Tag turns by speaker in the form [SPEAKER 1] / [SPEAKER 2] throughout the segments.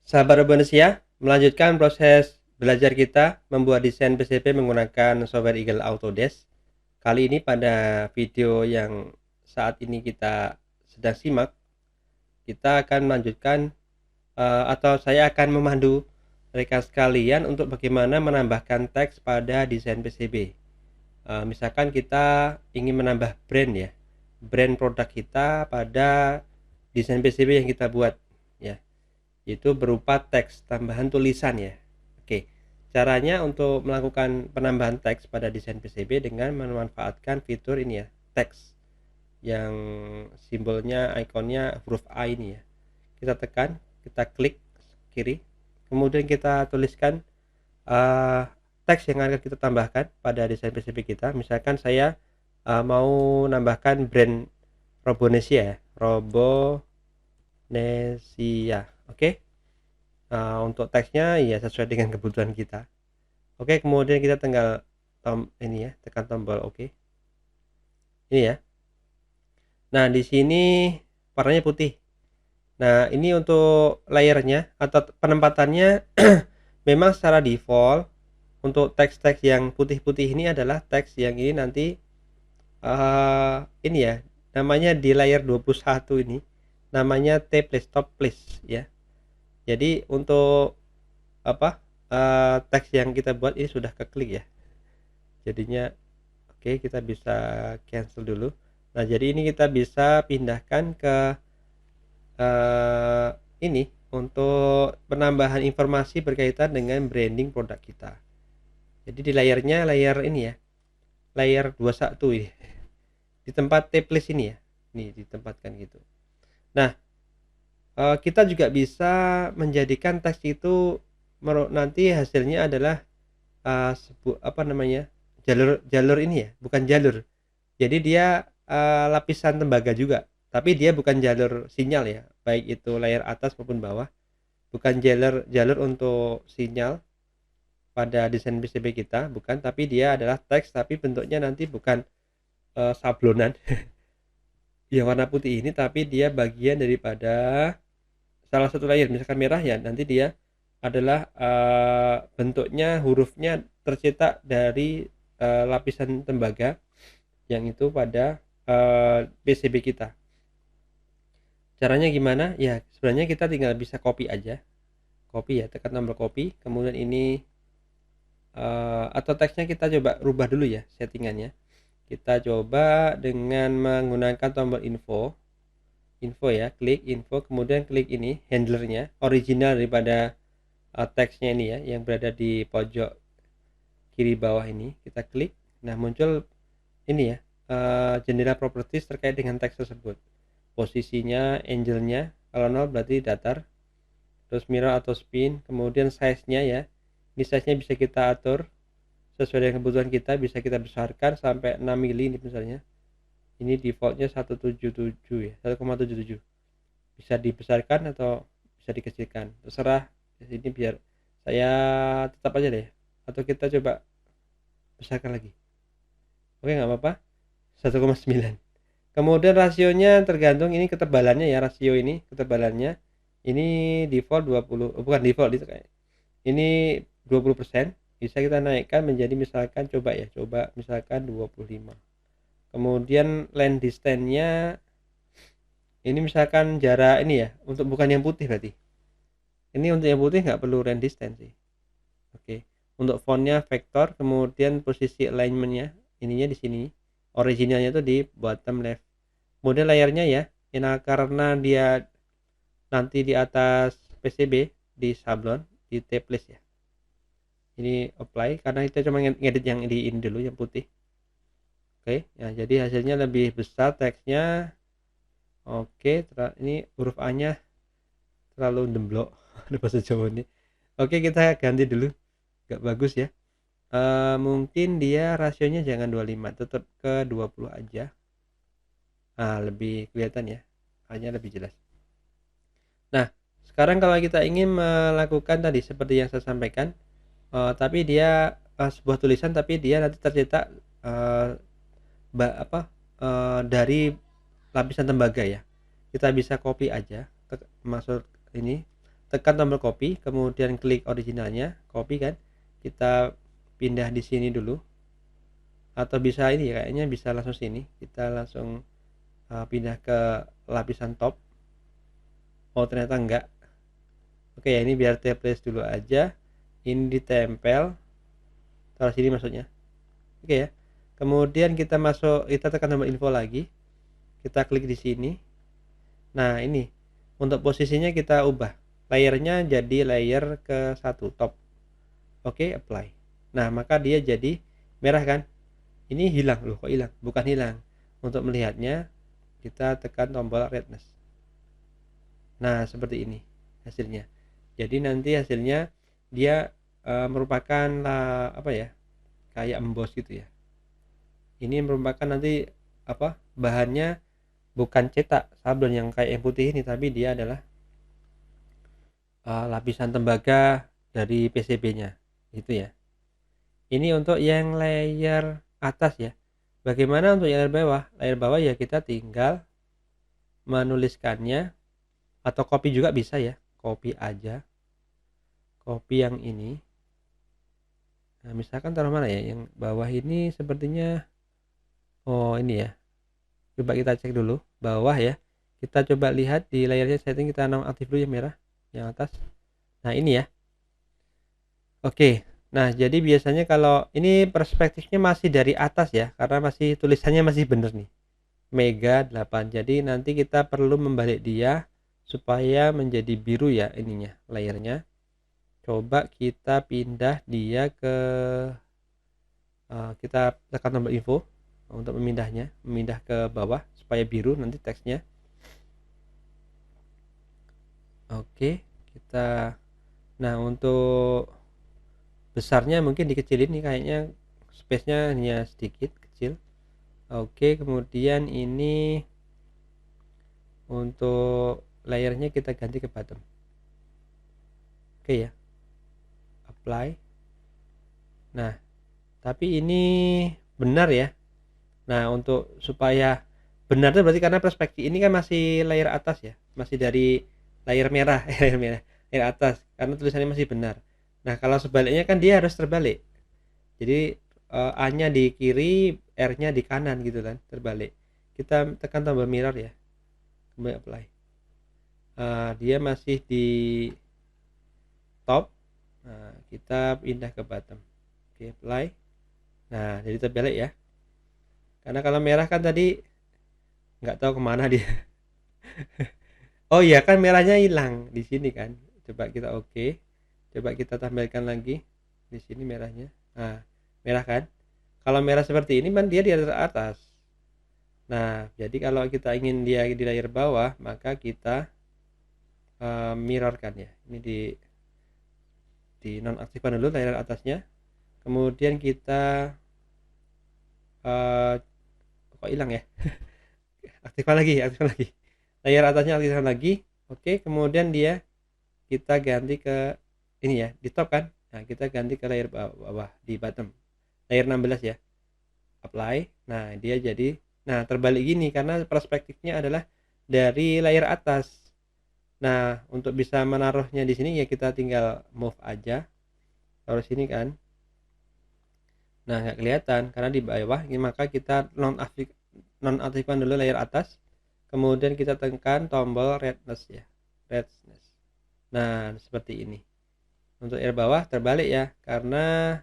[SPEAKER 1] Sahabat Urbanisia, melanjutkan proses belajar kita membuat desain PCB menggunakan software Eagle Autodesk. Kali ini pada video yang saat ini kita sedang simak, kita akan melanjutkan atau saya akan memandu rekan sekalian untuk bagaimana menambahkan teks pada desain PCB. Misalkan kita ingin menambah brand ya, brand produk kita pada desain PCB yang kita buat ya, itu berupa teks tambahan tulisan ya. Oke, caranya untuk melakukan penambahan teks pada desain PCB dengan memanfaatkan fitur ini ya, teks yang simbolnya ikonnya huruf A ini ya. Kita tekan, kita klik kiri, kemudian kita tuliskan uh, teks yang akan kita tambahkan pada desain PCB kita. Misalkan saya mau nambahkan brand Robonesia ya, Robonesia. Oke. Untuk teksnya ya sesuai dengan kebutuhan kita. Oke, kemudian kita tinggal ini ya, tekan tombol oke. Ini ya. Nah, di sini warnanya putih. Nah, ini untuk layernya atau penempatannya memang secara default untuk teks-teks yang putih-putih ini adalah teks yang ini nanti ini ya, namanya di layer 21 ini namanya T-place top place ya. Jadi untuk apa teks yang kita buat ini sudah keklik ya, jadinya oke, kita bisa cancel dulu. Nah, jadi ini kita bisa pindahkan ke uh, ini untuk penambahan informasi berkaitan dengan branding produk kita. Jadi di layarnya layar ini ya, layar 21 ini di tempat template ini ya, ini ditempatkan gitu. Nah, kita juga bisa menjadikan teks itu nanti hasilnya adalah apa namanya, jalur ini ya, bukan jalur, jadi dia lapisan tembaga juga, tapi dia bukan jalur sinyal ya, baik itu layar atas maupun bawah, bukan jalur jalur untuk sinyal pada desain PCB kita, bukan, tapi dia adalah teks, tapi bentuknya nanti bukan sablonan yang warna putih ini, tapi dia bagian daripada salah satu layer, misalkan merah ya, nanti dia adalah bentuknya hurufnya tercetak dari lapisan tembaga yang itu pada PCB kita. Caranya gimana ya, sebenarnya kita tinggal bisa copy aja, copy ya, tekan tombol copy, kemudian ini atau teksnya kita coba rubah dulu ya settingannya. Kita coba dengan menggunakan tombol info ya, klik info, kemudian klik ini handlernya, original daripada teksnya ini ya, yang berada di pojok kiri bawah ini, kita klik. Nah, muncul ini ya, jendela properties terkait dengan teks tersebut. Posisinya, angle-nya, kalau 0 berarti datar, terus mirror atau spin, kemudian size-nya ya, ini size-nya bisa kita atur sesuai dengan kebutuhan kita, bisa kita besarkan sampai 6 mili ini misalnya. Ini defaultnya 177 ya, 1,77, bisa dibesarkan atau bisa dikecilkan, terserah. Di sini biar saya tetap aja deh, atau kita coba besarkan lagi. Oke, nggak apa-apa, 1,9. Kemudian rasionya tergantung ini ketebalannya ya, rasio ini ketebalannya. Ini default 20, bukan default itu kayak ini 20%, bisa kita naikkan menjadi misalkan coba misalkan 25. Kemudian land distance-nya ini misalkan jarak ini ya, untuk bukan yang putih berarti. Ini untuk yang putih nggak perlu land distance sih. Oke. Untuk fontnya vektor, kemudian posisi alignment-nya ininya di sini. Originalnya tuh di bottom left. Kemudian layarnya ya, ini karena dia nanti di atas PCB di sablon di template ya. Ini apply karena kita cuma ngedit yang di ini dulu yang putih. Oke, ya jadi hasilnya lebih besar teksnya. Oke, ini huruf A-nya terlalu demblok ada bahasa Jawa ini. Oke, kita ganti dulu, nggak bagus ya. Mungkin dia rasionya jangan 25, tetap ke 20 aja. Lebih kelihatan ya, hanya lebih jelas. Nah, sekarang kalau kita ingin melakukan tadi seperti yang saya sampaikan, tapi dia sebuah tulisan, tapi dia nanti tercetak dari lapisan tembaga ya, kita bisa copy aja, masuk ini, tekan tombol copy, kemudian klik originalnya, copy kan, kita pindah di sini dulu, atau bisa ini ya, kayaknya bisa langsung sini, kita langsung pindah ke lapisan top. Oh ternyata enggak. Oke ya, ini biar template dulu aja, ini ditempel taruh sini maksudnya. Oke ya, kemudian kita tekan tombol info lagi, kita klik di sini. Nah ini untuk posisinya kita ubah, layernya jadi layer ke 1 top. Oke, apply. Nah maka dia jadi merah kan, ini hilang loh, kok hilang? Bukan hilang. Untuk melihatnya kita tekan tombol redness. Nah seperti ini hasilnya. Jadi nanti hasilnya dia merupakan apa ya, kayak emboss gitu ya. Ini merupakan nanti apa, bahannya bukan cetak sablon yang kayak yang putih ini, tapi dia adalah lapisan tembaga dari PCB-nya gitu ya. Ini untuk yang layer atas ya. Bagaimana untuk yang layer bawah? Layer bawah ya kita tinggal menuliskannya, atau copy juga bisa ya, copy aja, copy yang ini. Nah misalkan taruh mana ya, yang bawah ini sepertinya, oh ini ya, coba kita cek dulu bawah ya, kita coba lihat di layarnya setting, kita nonaktif dulu yang merah yang atas. Nah ini ya, oke. Nah jadi biasanya kalau ini perspektifnya masih dari atas ya, karena masih tulisannya masih bener nih, Mega 8. Jadi nanti kita perlu membalik dia supaya menjadi biru ya ininya, layernya. Coba kita pindah dia ke kita tekan tombol info untuk memindahnya, memindah ke bawah supaya biru nanti teksnya. Oke, kita nah untuk besarnya mungkin dikecilin nih, kayaknya space-nya hanya sedikit kecil. Oke, kemudian ini untuk layernya kita ganti ke bottom. Oke ya, apply. Nah tapi ini benar ya. Nah untuk supaya benar itu berarti karena perspektif ini kan masih layer atas ya, masih dari layer merah layer merah, layer atas, karena tulisannya masih benar. Nah kalau sebaliknya kan dia harus terbalik, jadi A nya di kiri, R nya di kanan gitu kan, terbalik. Kita tekan tombol mirror ya, kemudian apply. Dia masih di top. Nah kita pindah ke bottom. Oke, apply. Nah jadi terbalik ya, karena kalau merah kan tadi nggak tahu kemana dia. Oh iya kan merahnya hilang di sini kan, coba kita oke, coba kita tampilkan lagi di sini merahnya. Nah merah kan, kalau merah seperti ini kan dia di atas. Nah jadi kalau kita ingin dia di layer bawah, maka kita mirrorkan ya, ini di nonaktifkan dulu layer atasnya, kemudian kita kok hilang ya. aktifkan lagi layar atasnya, aktifkan lagi. Oke, kemudian dia kita ganti ke ini ya, di top kan. Nah kita ganti ke layer bawah di bottom, layer 16 ya, apply. Nah dia jadi terbalik gini karena perspektifnya adalah dari layer atas. Nah untuk bisa menaruhnya di sini ya kita tinggal move aja, taruh sini kan. Nah nggak kelihatan karena di bawah, maka kita nonaktifkan dulu layer atas, kemudian kita tekan tombol redness ya, redness. Nah seperti ini. Untuk layer bawah terbalik ya, karena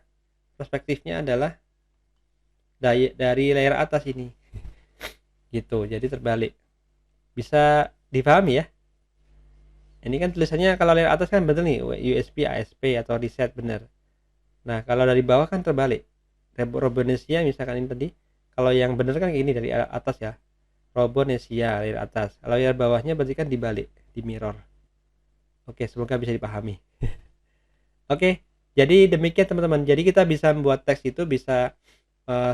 [SPEAKER 1] perspektifnya adalah dari layer atas ini gitu, jadi terbalik. Bisa dipahami ya, ini kan tulisannya kalau layer atas kan betul nih, USB ASP atau reset bener. Nah kalau dari bawah kan terbalik, Robonesia misalkan ini tadi, kalau yang bener kan ini dari atas ya, Robonesia layer atas, kalau layer bawahnya berarti kan dibalik, di mirror. Oke, semoga bisa dipahami. Oke, jadi demikian teman-teman. Jadi kita bisa membuat teks itu bisa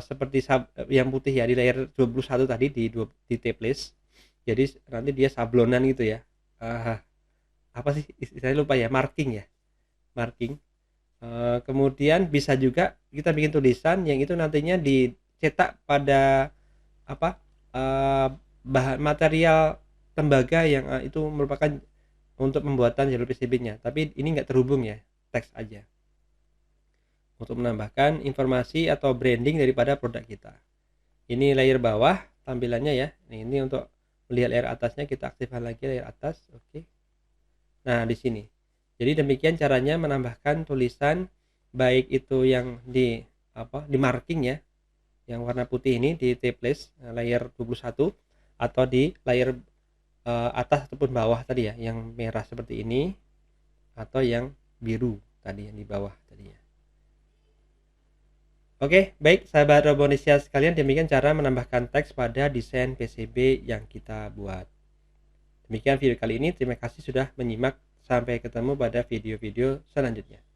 [SPEAKER 1] seperti yang putih ya di layer 21 tadi di template. Jadi nanti dia sablonan gitu ya. Apa sih istilahnya, lupa ya, marking ya, marking. Kemudian bisa juga kita bikin tulisan yang itu nantinya dicetak pada apa, bahan material tembaga yang itu merupakan untuk pembuatan jalur PCB-nya, tapi ini nggak terhubung ya, teks aja. Untuk menambahkan informasi atau branding daripada produk kita. Ini layer bawah tampilannya ya. Ini untuk melihat layer atasnya, kita aktifkan lagi layer atas. Oke. Nah, di sini. Jadi demikian caranya menambahkan tulisan, baik itu yang di marking ya, yang warna putih ini di template layer 21, atau di layer atas ataupun bawah tadi ya, yang merah seperti ini, atau yang biru tadi yang di bawah tadinya. Oke, baik sahabat Robonesia sekalian, demikian cara menambahkan teks pada desain PCB yang kita buat. Demikian video kali ini, terima kasih sudah menyimak. Sampai ketemu pada video-video selanjutnya.